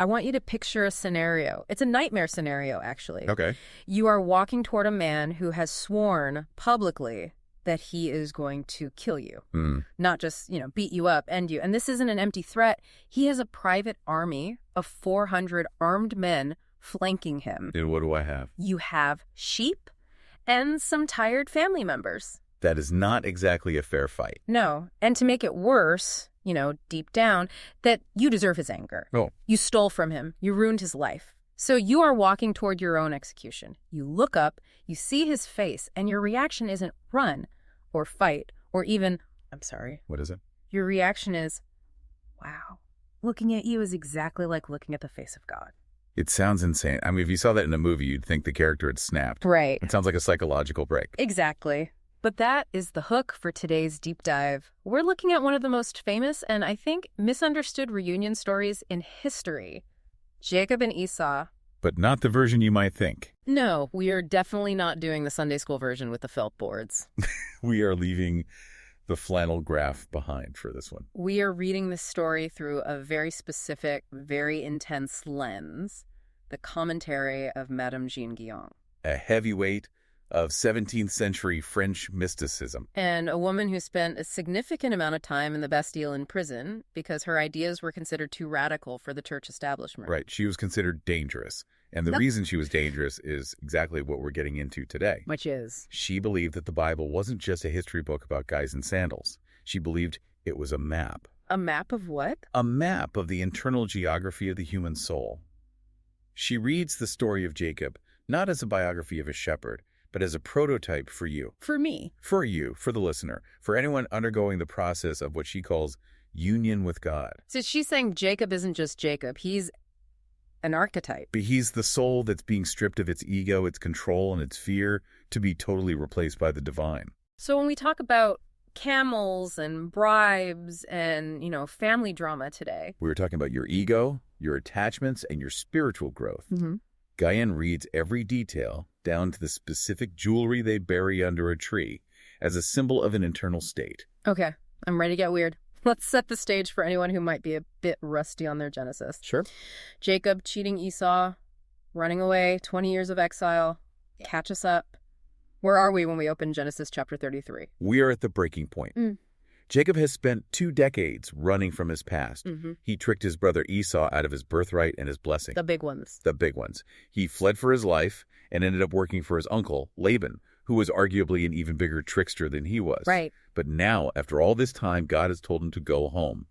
I want you to picture a scenario. It's a nightmare scenario, actually. Okay. You are walking toward a man who has sworn publicly that he is going to kill you. Not just, beat you up, end you. And this isn't an empty threat. He has a private army of 400 armed men flanking him. And what do I have? You have sheep and some tired family members. That is not exactly a fair fight. No. And to make it worse, deep down, that you deserve his anger. Oh. You stole from him. You ruined his life. So you are walking toward your own execution. You look up, you see his face, and your reaction isn't run or fight or even, I'm sorry. What is it? Your reaction is, wow, looking at you is exactly like looking at the face of God. It sounds insane. I mean, if you saw that in a movie, you'd think the character had snapped. Right. It sounds like a psychological break. Exactly. But that is the hook for today's deep dive. We're looking at one of the most famous and I think misunderstood reunion stories in history. Jacob and Esau. But not the version you might think. No, we are definitely not doing the Sunday school version with the felt boards. We are leaving the flannel graph behind for this one. We are reading this story through a very specific, very intense lens, the commentary of Madame Jeanne-Guyon. A heavyweight of 17th century French mysticism. And a woman who spent a significant amount of time in the Bastille in prison because her ideas were considered too radical for the church establishment. Right. She was considered dangerous. And the reason she was dangerous is exactly what we're getting into today. Which is? She believed that the Bible wasn't just a history book about guys in sandals. She believed it was a map. A map of what? A map of the internal geography of the human soul. She reads the story of Jacob not as a biography of a shepherd, but as a prototype for you. For me. For you, for the listener, for anyone undergoing the process of what she calls union with God. So she's saying Jacob isn't just Jacob. He's an archetype. But he's the soul that's being stripped of its ego, its control, and its fear to be totally replaced by the divine. So when we talk about camels and bribes and, family drama today. We were talking about your ego, your attachments, and your spiritual growth. Mm-hmm. Guyon reads every detail down to the specific jewelry they bury under a tree as a symbol of an internal state. Okay, I'm ready to get weird. Let's set the stage for anyone who might be a bit rusty on their Genesis. Sure. Jacob cheating Esau, running away, 20 years of exile. Catch us up. Where are we when we open Genesis chapter 33? We are at the breaking point. Jacob has spent 2 decades running from his past. Mm-hmm. He tricked his brother Esau out of his birthright and his blessing. The big ones. The big ones. He fled for his life and ended up working for his uncle, Laban, who was arguably an even bigger trickster than he was. Right. But now, after all this time, God has told him to go home.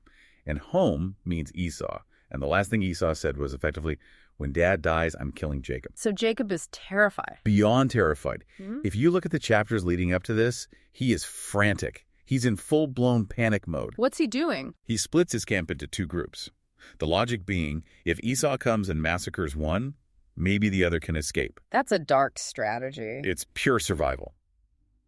And home means Esau. And the last thing Esau said was effectively, when Dad dies, I'm killing Jacob. So Jacob is terrified. Beyond terrified. Mm-hmm. If you look at the chapters leading up to this, he is frantic. He's in full-blown panic mode. What's he doing? He splits his camp into 2 groups. The logic being, if Esau comes and massacres one, maybe the other can escape. That's a dark strategy. It's pure survival.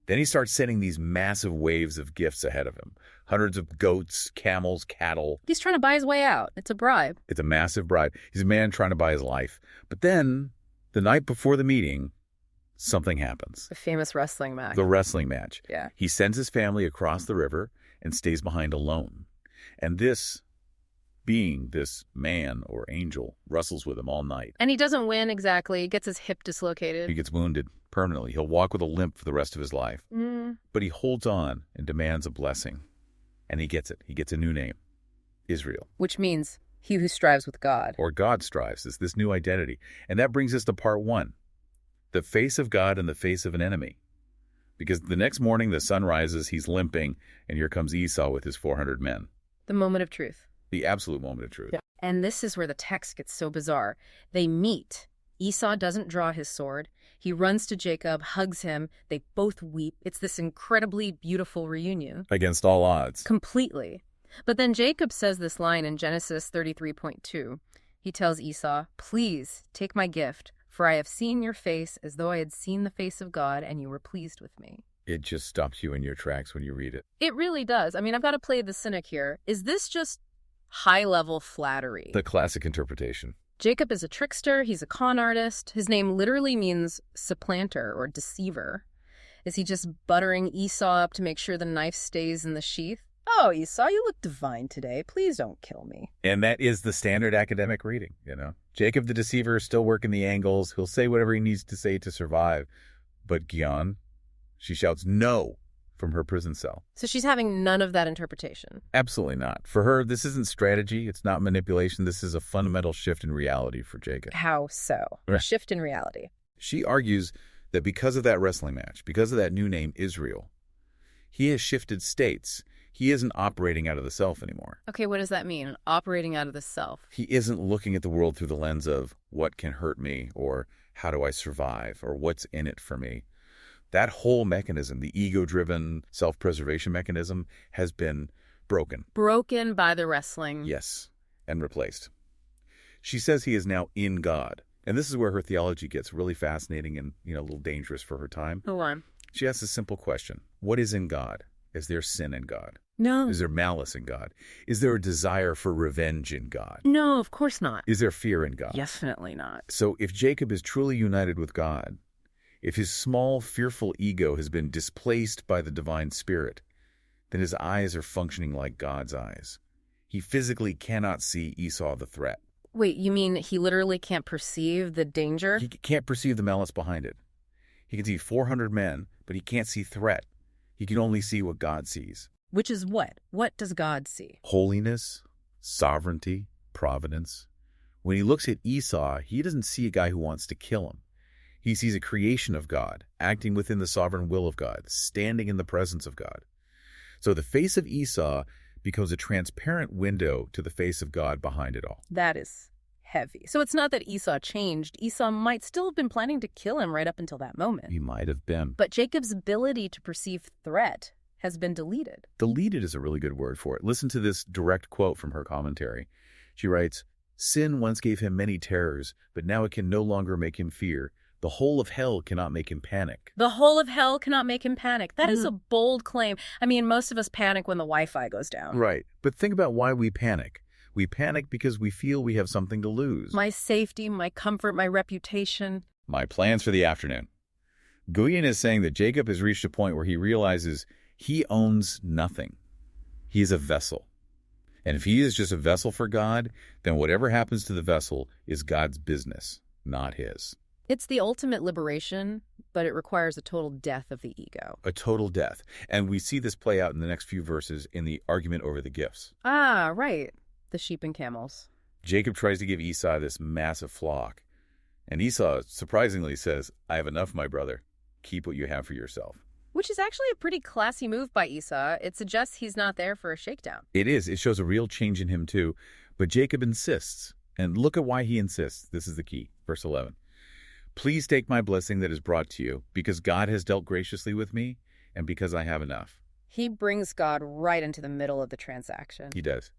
Then he starts sending these massive waves of gifts ahead of him. Hundreds of goats, camels, cattle. He's trying to buy his way out. It's a bribe. It's a massive bribe. He's a man trying to buy his life. But then, the night before the meeting, something happens. The famous wrestling match. The wrestling match. Yeah. He sends his family across the river and stays behind alone. And this being, this man or angel, wrestles with him all night. And he doesn't win exactly. He gets his hip dislocated. He gets wounded permanently. He'll walk with a limp for the rest of his life. But he holds on and demands a blessing. And he gets it. He gets a new name, Israel. Which means he who strives with God. Or God strives. It's this new identity. And that brings us to part 1. The face of God in the face of an enemy. Because the next morning the sun rises, he's limping, and here comes Esau with his 400 men. The moment of truth. The absolute moment of truth. Yeah. And this is where the text gets so bizarre. They meet. Esau doesn't draw his sword. He runs to Jacob, hugs him. They both weep. It's this incredibly beautiful reunion. Against all odds. Completely. But then Jacob says this line in Genesis 33:2. He tells Esau, "Please take my gift, for I have seen your face as though I had seen the face of God, and you were pleased with me." It just stops you in your tracks when you read it. It really does. I mean, I've got to play the cynic here. Is this just high-level flattery? The classic interpretation. Jacob is a trickster. He's a con artist. His name literally means supplanter or deceiver. Is he just buttering Esau up to make sure the knife stays in the sheath? Oh, Esau, you look divine today. Please don't kill me. And that is the standard academic reading, you know. Jacob the deceiver is still working the angles. He'll say whatever he needs to say to survive. But Jeanne, she shouts no from her prison cell. So she's having none of that interpretation. Absolutely not. For her, this isn't strategy. It's not manipulation. This is a fundamental shift in reality for Jacob. How so? Right. Shift in reality. She argues that because of that wrestling match, because of that new name, Israel, he has shifted states. He isn't operating out of the self anymore. Okay, what does that mean? Operating out of the self. He isn't looking at the world through the lens of what can hurt me or how do I survive or what's in it for me. That whole mechanism, the ego-driven self-preservation mechanism, has been broken. Broken by the wrestling. Yes, and replaced. She says he is now in God. And this is where her theology gets really fascinating and, a little dangerous for her time. Go on. She asks a simple question. What is in God? Is there sin in God? No. Is there malice in God? Is there a desire for revenge in God? No, of course not. Is there fear in God? Definitely not. So if Jacob is truly united with God, if his small, fearful ego has been displaced by the divine spirit, then his eyes are functioning like God's eyes. He physically cannot see Esau the threat. Wait, you mean he literally can't perceive the danger? He can't perceive the malice behind it. He can see 400 men, but he can't see threat. He can only see what God sees. Which is what? What does God see? Holiness, sovereignty, providence. When he looks at Esau, he doesn't see a guy who wants to kill him. He sees a creation of God, acting within the sovereign will of God, standing in the presence of God. So the face of Esau becomes a transparent window to the face of God behind it all. That is heavy. So it's not that Esau changed. Esau might still have been planning to kill him right up until that moment. He might have been. But Jacob's ability to perceive threat has been deleted. Deleted is a really good word for it. Listen to this direct quote from her commentary. She writes, "Sin once gave him many terrors, but now it can no longer make him fear. The whole of hell cannot make him panic." The whole of hell cannot make him panic. That is a bold claim. I mean, most of us panic when the Wi-Fi goes down. Right. But think about why we panic. We panic because we feel we have something to lose. My safety, my comfort, my reputation. My plans for the afternoon. Guyon is saying that Jacob has reached a point where he realizes he owns nothing. He is a vessel. And if he is just a vessel for God, then whatever happens to the vessel is God's business, not his. It's the ultimate liberation, but it requires a total death of the ego. A total death. And we see this play out in the next few verses in the argument over the gifts. Ah, right. The sheep and camels. Jacob tries to give Esau this massive flock. And Esau surprisingly says, "I have enough, my brother. Keep what you have for yourself." Which is actually a pretty classy move by Esau. It suggests he's not there for a shakedown. It is. It shows a real change in him too. But Jacob insists. And look at why he insists. This is the key. Verse 11. "Please take my blessing that is brought to you, because God has dealt graciously with me, and because I have enough." He brings God right into the middle of the transaction. He does.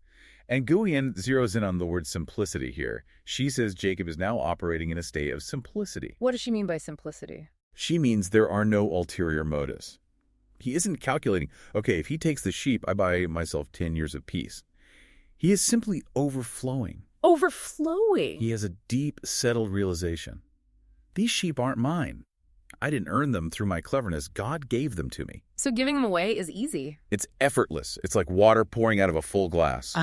And Guyon zeroes in on the word simplicity here. She says Jacob is now operating in a state of simplicity. What does she mean by simplicity? She means there are no ulterior motives. He isn't calculating, okay, if he takes the sheep, I buy myself 10 years of peace. He is simply overflowing. Overflowing? He has a deep, settled realization. These sheep aren't mine. I didn't earn them through my cleverness. God gave them to me. So giving them away is easy. It's effortless. It's like water pouring out of a full glass.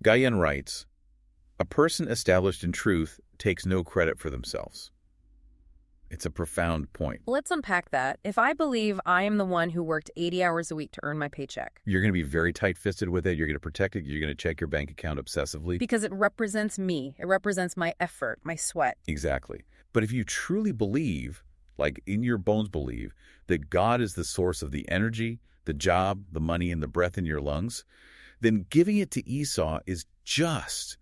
Guyon writes, "A person established in truth takes no credit for themselves." It's a profound point. Let's unpack that. If I believe I am the one who worked 80 hours a week to earn my paycheck. You're going to be very tight-fisted with it. You're going to protect it. You're going to check your bank account obsessively. Because it represents me. It represents my effort, my sweat. Exactly. But if you truly believe, like in your bones believe, that God is the source of the energy, the job, the money, and the breath in your lungs, then giving it to Esau is just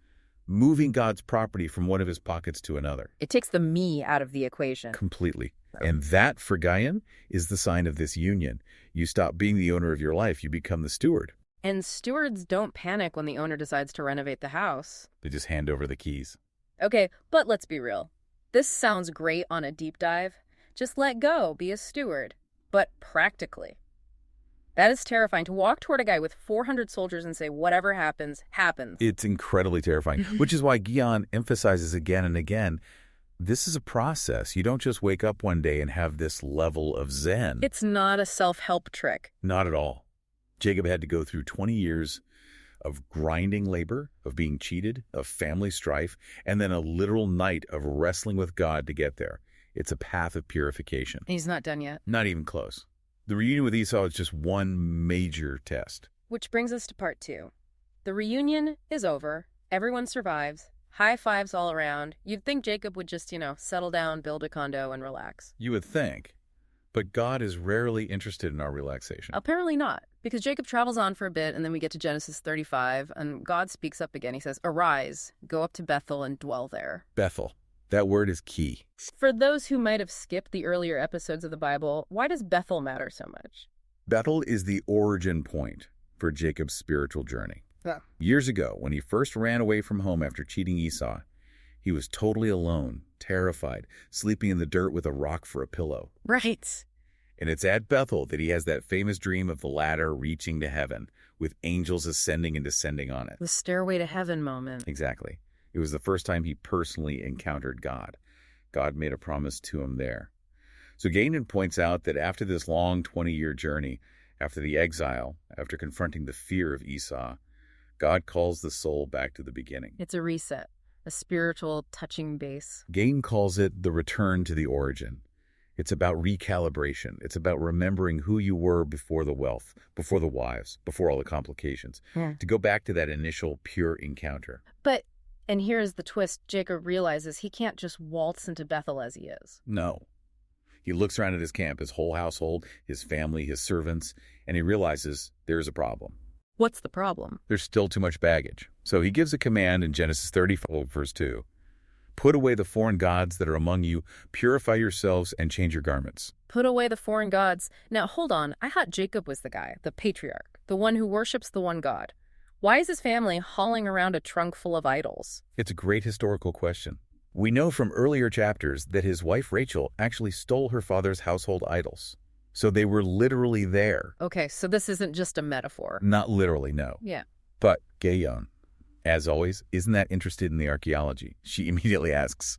moving God's property from one of his pockets to another. It takes the me out of the equation. Completely. And that, for Guyon, is the sign of this union. You stop being the owner of your life. You become the steward. And stewards don't panic when the owner decides to renovate the house. They just hand over the keys. Okay, but let's be real. This sounds great on a deep dive. Just let go, be a steward. But practically, that is terrifying. To walk toward a guy with 400 soldiers and say, whatever happens, happens. It's incredibly terrifying, which is why Guyon emphasizes again and again, this is a process. You don't just wake up one day and have this level of zen. It's not a self-help trick. Not at all. Jacob had to go through 20 years of grinding labor, of being cheated, of family strife, and then a literal night of wrestling with God to get there. It's a path of purification. He's not done yet. Not even close. The reunion with Esau is just one major test. Which brings us to part 2. The reunion is over. Everyone survives. High fives all around. You'd think Jacob would just, settle down, build a condo, and relax. You would think. But God is rarely interested in our relaxation. Apparently not, because Jacob travels on for a bit, and then we get to Genesis 35, and God speaks up again. He says, "Arise, go up to Bethel and dwell there." Bethel. That word is key. For those who might have skipped the earlier episodes of the Bible, why does Bethel matter so much? Bethel is the origin point for Jacob's spiritual journey. Yeah. Years ago, when he first ran away from home after cheating Esau, he was totally alone, terrified, sleeping in the dirt with a rock for a pillow. Right. And it's at Bethel that he has that famous dream of the ladder reaching to heaven, with angels ascending and descending on it. The stairway to heaven moment. Exactly. It was the first time he personally encountered God. God made a promise to him there. So Gainan points out that after this long 20-year journey, after the exile, after confronting the fear of Esau, God calls the soul back to the beginning. It's a reset, a spiritual touching base. Gainan calls it the return to the origin. It's about recalibration. It's about remembering who you were before the wealth, before the wives, before all the complications. Yeah. To go back to that initial pure encounter. But, and here's the twist, Jacob realizes he can't just waltz into Bethel as he is. No. He looks around at his camp, his whole household, his family, his servants, and he realizes there's a problem. What's the problem? There's still too much baggage. So he gives a command in Genesis 35, verse 2. Put away the foreign gods that are among you, purify yourselves, and change your garments. Put away the foreign gods. Now, hold on. I thought Jacob was the guy, the patriarch, the one who worships the one God. Why is his family hauling around a trunk full of idols? It's a great historical question. We know from earlier chapters that his wife Rachel actually stole her father's household idols. So they were literally there. Okay, so this isn't just a metaphor. Not literally, no. Yeah. But Guyon, as always, isn't that interested in the archaeology. She immediately asks,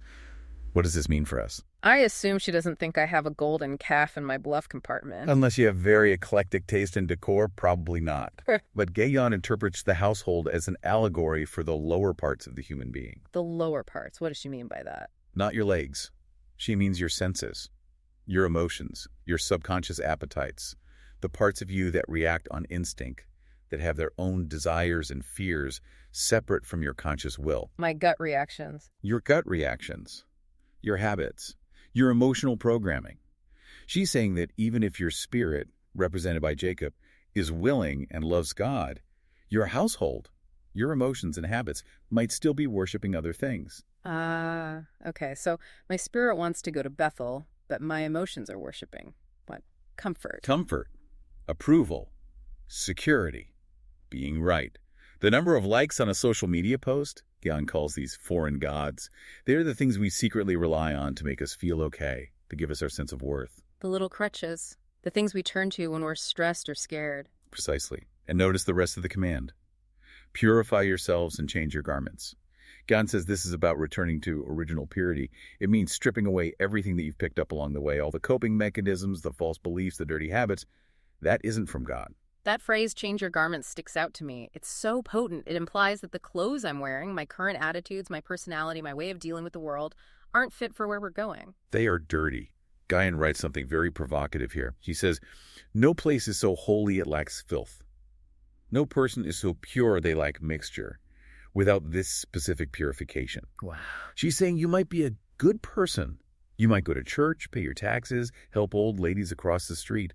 what does this mean for us? I assume she doesn't think I have a golden calf in my bluff compartment. Unless you have very eclectic taste in decor, probably not. But Guyon interprets the household as an allegory for the lower parts of the human being. The lower parts. What does she mean by that? Not your legs. She means your senses, your emotions, your subconscious appetites, the parts of you that react on instinct, that have their own desires and fears separate from your conscious will. My gut reactions. Your gut reactions, your habits, your emotional programming. She's saying that even if your spirit, represented by Jacob, is willing and loves God, your household, your emotions and habits might still be worshiping other things. Okay. So my spirit wants to go to Bethel, but my emotions are worshiping what? Comfort. Comfort, approval, security, being right. The number of likes on a social media post, Guyon calls these foreign gods, they're the things we secretly rely on to make us feel okay, to give us our sense of worth. The little crutches, the things we turn to when we're stressed or scared. Precisely. And notice the rest of the command. Purify yourselves and change your garments. Guyon says this is about returning to original purity. It means stripping away everything that you've picked up along the way, all the coping mechanisms, the false beliefs, the dirty habits. That isn't from God. That phrase, change your garments, sticks out to me. It's so potent. It implies that the clothes I'm wearing, my current attitudes, my personality, my way of dealing with the world, aren't fit for where we're going. They are dirty. Guyon writes something very provocative here. He says, no place is so holy it lacks filth. No person is so pure they lack mixture without this specific purification. Wow. She's saying you might be a good person. You might go to church, pay your taxes, help old ladies across the street.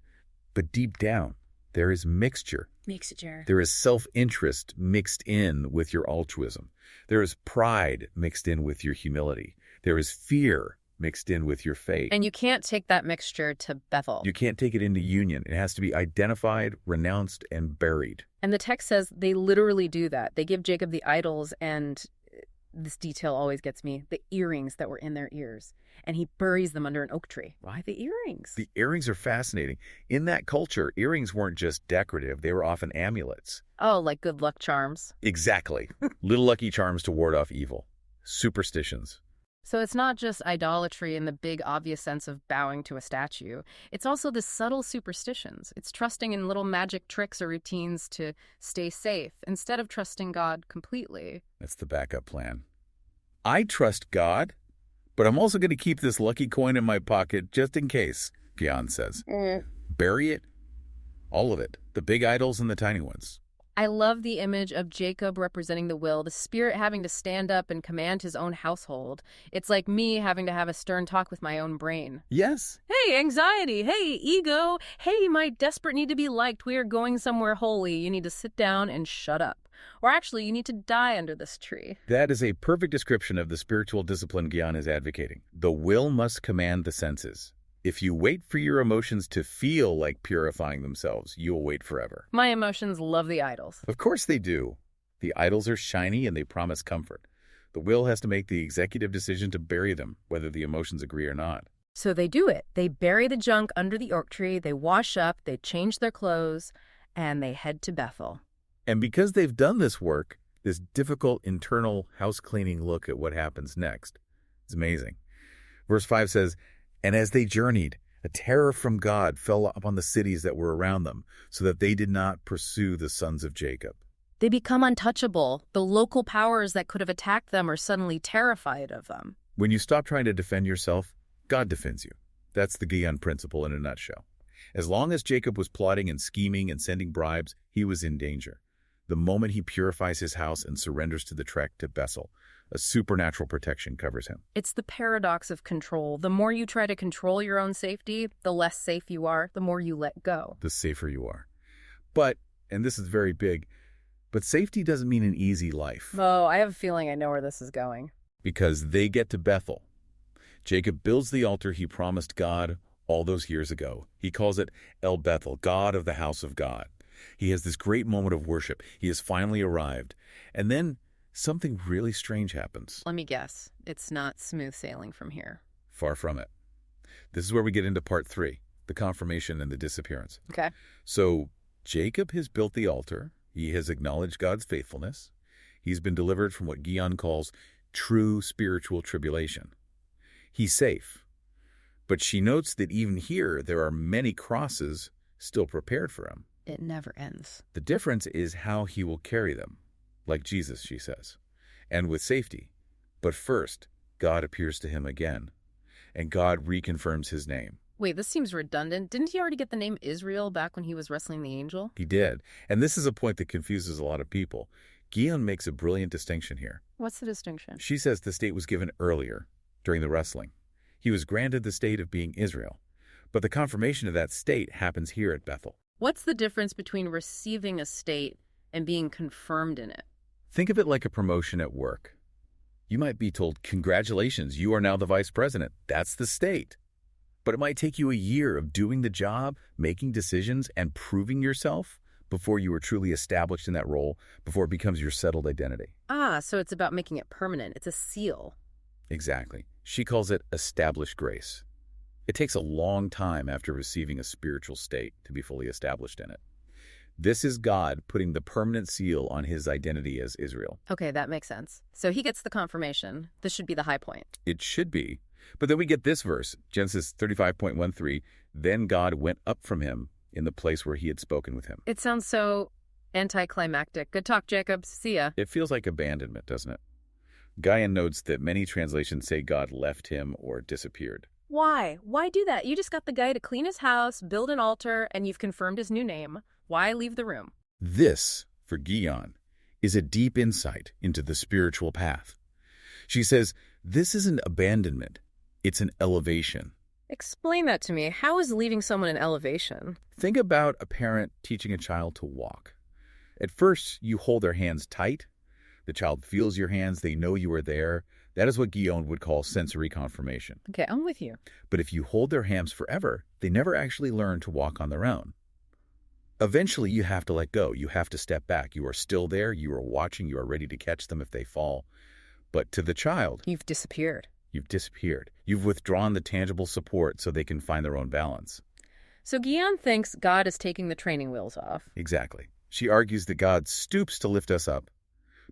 But deep down, there is mixture. Mixture. There is self-interest mixed in with your altruism. There is pride mixed in with your humility. There is fear mixed in with your faith. And you can't take that mixture to Bethel. You can't take it into union. It has to be identified, renounced, and buried. And the text says they literally do that. They give Jacob the idols, and this detail always gets me, the earrings that were in their ears. And he buries them under an oak tree. Why the earrings? The earrings are fascinating. In that culture, earrings weren't just decorative. They were often amulets. Oh, like good luck charms. Exactly. Little lucky charms to ward off evil. Superstitions. So it's not just idolatry in the big obvious sense of bowing to a statue. It's also the subtle superstitions. It's trusting in little magic tricks or routines to stay safe instead of trusting God completely. That's the backup plan. I trust God, but I'm also going to keep this lucky coin in my pocket just in case, Guyon says. Bury it. All of it. The big idols and the tiny ones. I love the image of Jacob representing the will, the spirit having to stand up and command his own household. It's like me having to have a stern talk with my own brain. Yes. Hey, anxiety. Hey, ego. Hey, my desperate need to be liked. We are going somewhere holy. You need to sit down and shut up. Or actually, you need to die under this tree. That is a perfect description of the spiritual discipline Guyon is advocating. The will must command the senses. If you wait for your emotions to feel like purifying themselves, you'll wait forever. My emotions love the idols. Of course they do. The idols are shiny and they promise comfort. The will has to make the executive decision to bury them, whether the emotions agree or not. So they do it. They bury the junk under the oak tree, they wash up, they change their clothes, and they head to Bethel. And because they've done this work, this difficult internal house-cleaning look at what happens next is amazing. Verse 5 says, "And as they journeyed, a terror from God fell upon the cities that were around them, so that they did not pursue the sons of Jacob." They become untouchable. The local powers that could have attacked them are suddenly terrified of them. When you stop trying to defend yourself, God defends you. That's the Guyon principle in a nutshell. As long as Jacob was plotting and scheming and sending bribes, he was in danger. The moment he purifies his house and surrenders to the trek to Bethel, a supernatural protection covers him. It's the paradox of control. The more you try to control your own safety, the less safe you are, the more you let go. The safer you are. But, and this is very big, but safety doesn't mean an easy life. Oh, I have a feeling I know where this is going. Because they get to Bethel. Jacob builds the altar he promised God all those years ago. He calls it El Bethel, God of the house of God. He has this great moment of worship. He has finally arrived. And then something really strange happens. Let me guess. It's not smooth sailing from here. Far from it. This is where we get into part 3, the confirmation and the disappearance. Okay. So Jacob has built the altar. He has acknowledged God's faithfulness. He's been delivered from what Guyon calls true spiritual tribulation. He's safe. But she notes that even here, there are many crosses still prepared for him. It never ends. The difference is how he will carry them, like Jesus, she says, and with safety. But first, God appears to him again, and God reconfirms his name. Wait, this seems redundant. Didn't he already get the name Israel back when he was wrestling the angel? He did, and this is a point that confuses a lot of people. Guyon makes a brilliant distinction here. What's the distinction? She says the state was given earlier, during the wrestling. He was granted the state of being Israel, but the confirmation of that state happens here at Bethel. What's the difference between receiving a state and being confirmed in it? Think of it like a promotion at work. You might be told, "Congratulations, you are now the vice president." That's the state. But it might take you a year of doing the job, making decisions, and proving yourself before you are truly established in that role, before it becomes your settled identity. Ah, so it's about making it permanent. It's a seal. Exactly. She calls it established grace. It takes a long time after receiving a spiritual state to be fully established in it. This is God putting the permanent seal on his identity as Israel. Okay, that makes sense. So he gets the confirmation. This should be the high point. It should be. But then we get this verse, Genesis 35:13, "Then God went up from him in the place where he had spoken with him." It sounds so anticlimactic. Good talk, Jacob. See ya. It feels like abandonment, doesn't it? Guyon notes that many translations say God left him or disappeared. Why? Why do that? You just got the guy to clean his house, build an altar, and you've confirmed his new name. Why leave the room? This, for Guyon, is a deep insight into the spiritual path. She says, this isn't abandonment, it's an elevation. Explain that to me. How is leaving someone an elevation? Think about a parent teaching a child to walk. At first, you hold their hands tight. The child feels your hands. They know you are there. That is what Guyon would call sensory confirmation. Okay, I'm with you. But if you hold their hands forever, they never actually learn to walk on their own. Eventually, you have to let go. You have to step back. You are still there. You are watching. You are ready to catch them if they fall. But to the child, You've disappeared. You've disappeared. You've withdrawn the tangible support so they can find their own balance. So Guyon thinks God is taking the training wheels off. Exactly. She argues that God stoops to lift us up,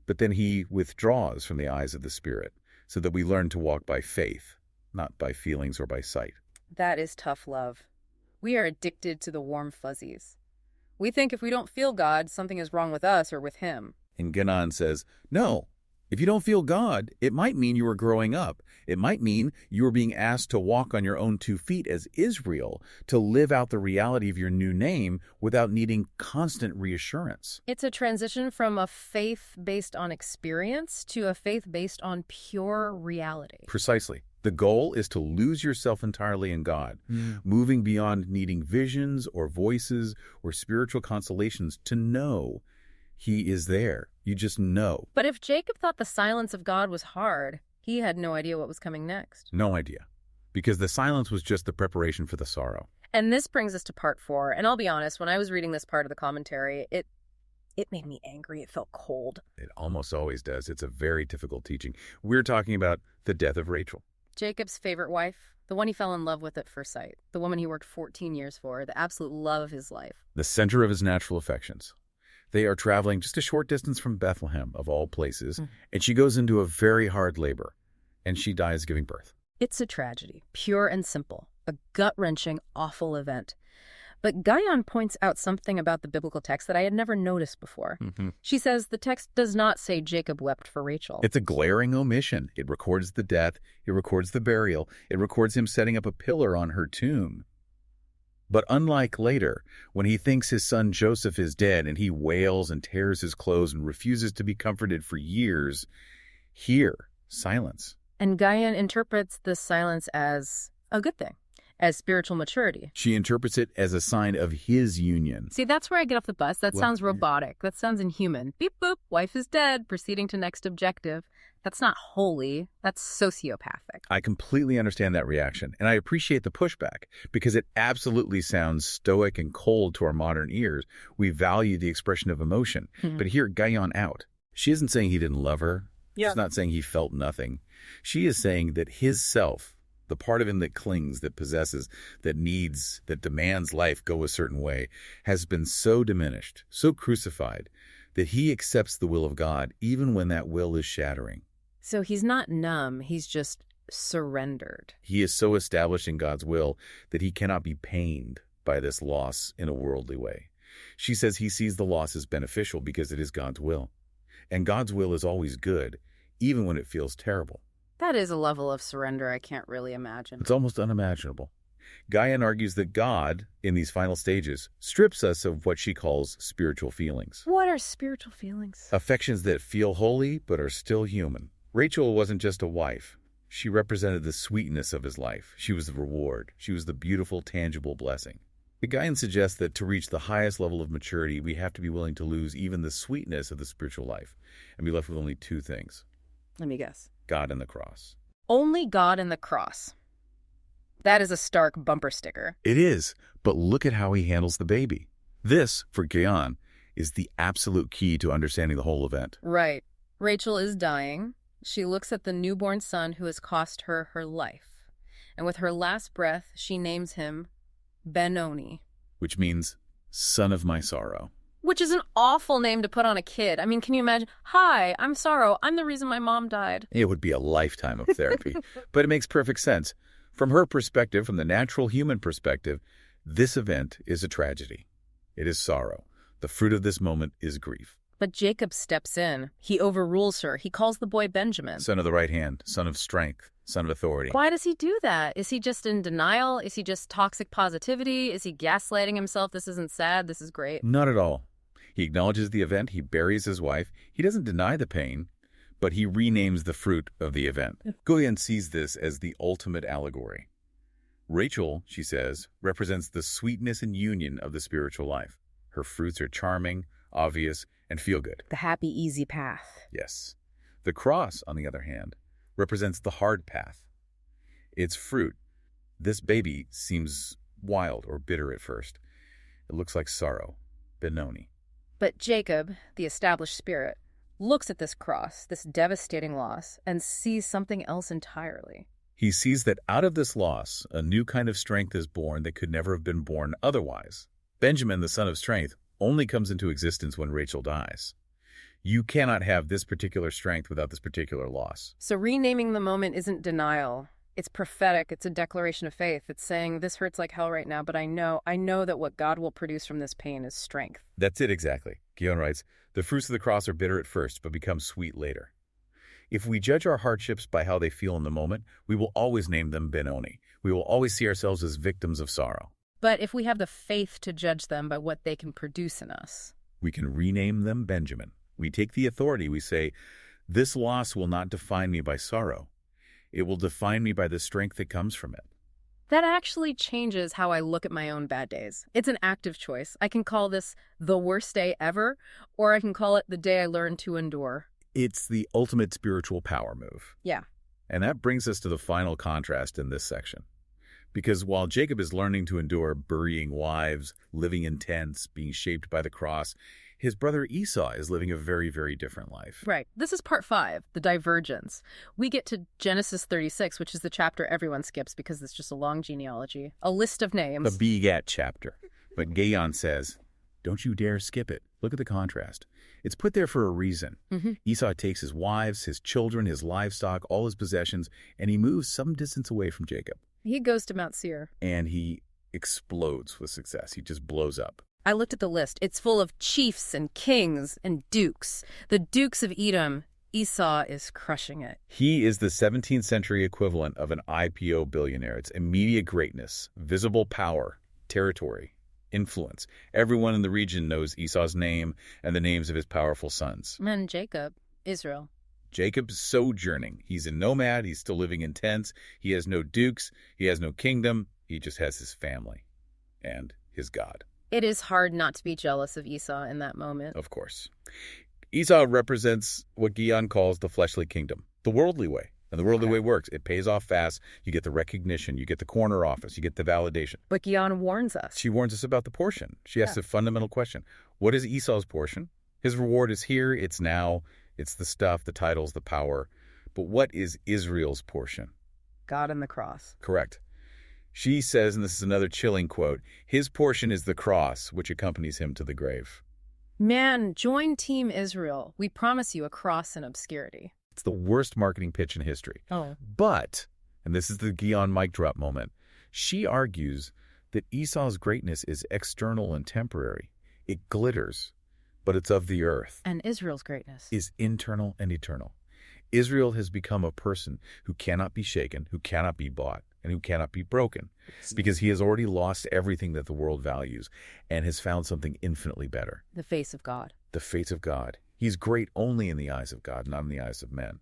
but then he withdraws from the eyes of the Spirit so that we learn to walk by faith, not by feelings or by sight. That is tough love. We are addicted to the warm fuzzies. We think if we don't feel God, something is wrong with us or with him. And Guyon says, no, if you don't feel God, it might mean you are growing up. It might mean you are being asked to walk on your own 2 feet as Israel, to live out the reality of your new name without needing constant reassurance. It's a transition from a faith based on experience to a faith based on pure reality. Precisely. The goal is to lose yourself entirely in God, moving beyond needing visions or voices or spiritual consolations to know he is there. You just know. But if Jacob thought the silence of God was hard, he had no idea what was coming next. No idea. Because the silence was just the preparation for the sorrow. And this brings us to part 4. And I'll be honest, when I was reading this part of the commentary, it made me angry. It felt cold. It almost always does. It's a very difficult teaching. We're talking about the death of Rachel. Jacob's favorite wife, the one he fell in love with at first sight, the woman he worked 14 years for, the absolute love of his life. The center of his natural affections. They are traveling just a short distance from Bethlehem, of all places, and she goes into a very hard labor, and she dies giving birth. It's a tragedy, pure and simple, a gut-wrenching, awful event. But Guyon points out something about the biblical text that I had never noticed before. She says the text does not say Jacob wept for Rachel. It's a glaring omission. It records the death, it records the burial, it records him setting up a pillar on her tomb. But unlike later, when he thinks his son Joseph is dead and he wails and tears his clothes and refuses to be comforted for years, here, silence. And Guyon interprets this silence as a good thing, as spiritual maturity. She interprets it as a sign of his union. See, that's where I get off the bus. That sounds robotic. That sounds inhuman. Beep, boop, wife is dead, proceeding to next objective. That's not holy. That's sociopathic. I completely understand that reaction, and I appreciate the pushback, because it absolutely sounds stoic and cold to our modern ears. We value the expression of emotion. But hear Guyon out. She isn't saying he didn't love her. She's not saying he felt nothing. She is saying that his self, the part of him that clings, that possesses, that needs, that demands life go a certain way, has been so diminished, so crucified, that he accepts the will of God even when that will is shattering. So he's not numb, he's just surrendered. He is so established in God's will that he cannot be pained by this loss in a worldly way. She says he sees the loss as beneficial because it is God's will. And God's will is always good, even when it feels terrible. That is a level of surrender I can't really imagine. It's almost unimaginable. Guyon argues that God, in these final stages, strips us of what she calls spiritual feelings. What are spiritual feelings? Affections that feel holy but are still human. Rachel wasn't just a wife. She represented the sweetness of his life. She was the reward. She was the beautiful, tangible blessing. Guyon suggests that to reach the highest level of maturity, we have to be willing to lose even the sweetness of the spiritual life and be left with only 2 things. Let me guess. God and the cross. Only God and the cross. That is a stark bumper sticker. It is, but look at how he handles the baby. This, for Guyon, is the absolute key to understanding the whole event. Right. Rachel is dying. She looks at the newborn son who has cost her her life. And with her last breath, she names him Benoni. Which means, son of my sorrow. Which is an awful name to put on a kid. I mean, can you imagine? Hi, I'm Sorrow. I'm the reason my mom died. It would be a lifetime of therapy. But it makes perfect sense. From her perspective, from the natural human perspective, this event is a tragedy. It is sorrow. The fruit of this moment is grief. But Jacob steps in. He overrules her. He calls the boy Benjamin. Son of the right hand, son of strength, son of authority. Why does he do that? Is he just in denial? Is he just toxic positivity? Is he gaslighting himself? This isn't sad. This is great. Not at all. He acknowledges the event. He buries his wife. He doesn't deny the pain, but he renames the fruit of the event. Guyon sees this as the ultimate allegory. Rachel, she says, represents the sweetness and union of the spiritual life. Her fruits are charming, obvious, and feel good. The happy, easy path. Yes. The cross, on the other hand, represents the hard path. Its fruit, this baby, seems wild or bitter at first. It looks like sorrow, Benoni. But Jacob, the established spirit, looks at this cross, this devastating loss, and sees something else entirely. He sees that out of this loss, a new kind of strength is born that could never have been born otherwise. Benjamin, the son of strength, only comes into existence when Rachel dies. You cannot have this particular strength without this particular loss. So renaming the moment isn't denial. It's prophetic. It's a declaration of faith. It's saying, this hurts like hell right now, but I know that what God will produce from this pain is strength. That's it exactly. Guyon writes, the fruits of the cross are bitter at first, but become sweet later. If we judge our hardships by how they feel in the moment, we will always name them Benoni. We will always see ourselves as victims of sorrow. But if we have the faith to judge them by what they can produce in us, we can rename them Benjamin. We take the authority. We say, this loss will not define me by sorrow. It will define me by the strength that comes from it. That actually changes how I look at my own bad days. It's an active choice. I can call this the worst day ever, or I can call it the day I learned to endure. It's the ultimate spiritual power move. Yeah. And that brings us to the final contrast in this section. Because while Jacob is learning to endure burying wives, living in tents, being shaped by the cross, his brother Esau is living a very, very different life. Right. This is part 5, the divergence. We get to Genesis 36, which is the chapter everyone skips because it's just a long genealogy, a list of names. The begat chapter. But Guyon says, don't you dare skip it. Look at the contrast. It's put there for a reason. Esau takes his wives, his children, his livestock, all his possessions, and he moves some distance away from Jacob. He goes to Mount Seir. And he explodes with success. He just blows up. I looked at the list. It's full of chiefs and kings and dukes. The dukes of Edom. Esau is crushing it. He is the 17th century equivalent of an IPO billionaire. It's immediate greatness, visible power, territory, influence. Everyone in the region knows Esau's name and the names of his powerful sons. And Jacob, Israel. Jacob's sojourning. He's a nomad. He's still living in tents. He has no dukes. He has no kingdom. He just has his family and his God. It is hard not to be jealous of Esau in that moment. Of course. Esau represents what Guyon calls the fleshly kingdom, the worldly way. And the worldly way works. It pays off fast. You get the recognition. You get the corner office. You get the validation. But Guyon warns us. She warns us about the portion. She asks a fundamental question. What is Esau's portion? His reward is here. It's now. It's the stuff, the titles, the power. But what is Israel's portion? God and the cross. Correct. She says, and this is another chilling quote, his portion is the cross, which accompanies him to the grave. Man, join Team Israel. We promise you a cross in obscurity. It's the worst marketing pitch in history. Oh. But, and this is the Guyon mic drop moment, she argues that Esau's greatness is external and temporary. It glitters, but it's of the earth. And Israel's greatness is internal and eternal. Israel has become a person who cannot be shaken, who cannot be bought, and who cannot be broken, because he has already lost everything that the world values and has found something infinitely better. The face of God. The face of God. He's great only in the eyes of God, not in the eyes of men.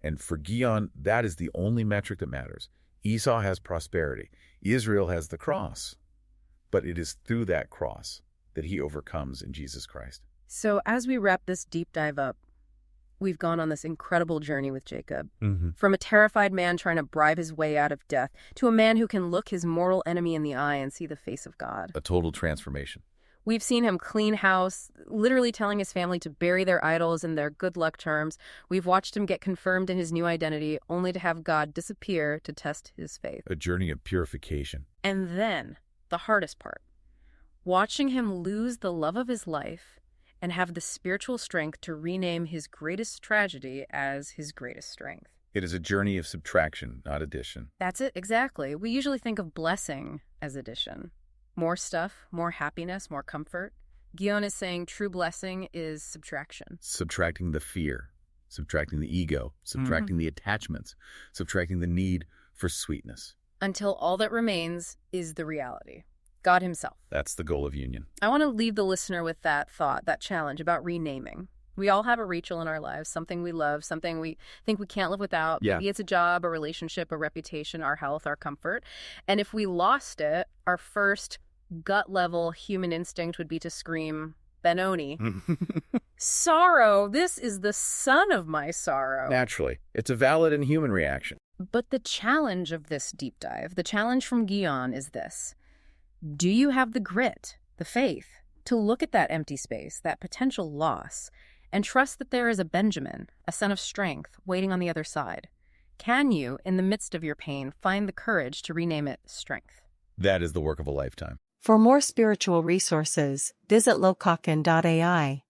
And for Guyon, that is the only metric that matters. Esau has prosperity. Israel has the cross. But it is through that cross that he overcomes in Jesus Christ. So as we wrap this deep dive up, we've gone on this incredible journey with Jacob. From a terrified man trying to bribe his way out of death to a man who can look his mortal enemy in the eye and see the face of God. A total transformation. We've seen him clean house, literally telling his family to bury their idols in their good luck terms. We've watched him get confirmed in his new identity, only to have God disappear to test his faith. A journey of purification. And then, the hardest part, watching him lose the love of his life and have the spiritual strength to rename his greatest tragedy as his greatest strength. It is a journey of subtraction, not addition. That's it, exactly. We usually think of blessing as addition. More stuff, more happiness, more comfort. Guyon is saying true blessing is subtraction. Subtracting the fear, subtracting the ego, subtracting the attachments, subtracting the need for sweetness. Until all that remains is the reality. God himself. That's the goal of union. I want to leave the listener with that thought, that challenge about renaming. We all have a Rachel in our lives, something we love, something we think we can't live without. Yeah. Maybe it's a job, a relationship, a reputation, our health, our comfort. And if we lost it, our first gut-level human instinct would be to scream, Benoni. Sorrow, this is the son of my sorrow. Naturally. It's a valid and human reaction. But the challenge of this deep dive, the challenge from Guyon is this. Do you have the grit, the faith, to look at that empty space, that potential loss, and trust that there is a Benjamin, a son of strength, waiting on the other side? Can you, in the midst of your pain, find the courage to rename it strength? That is the work of a lifetime. For more spiritual resources, visit lokaken.ai.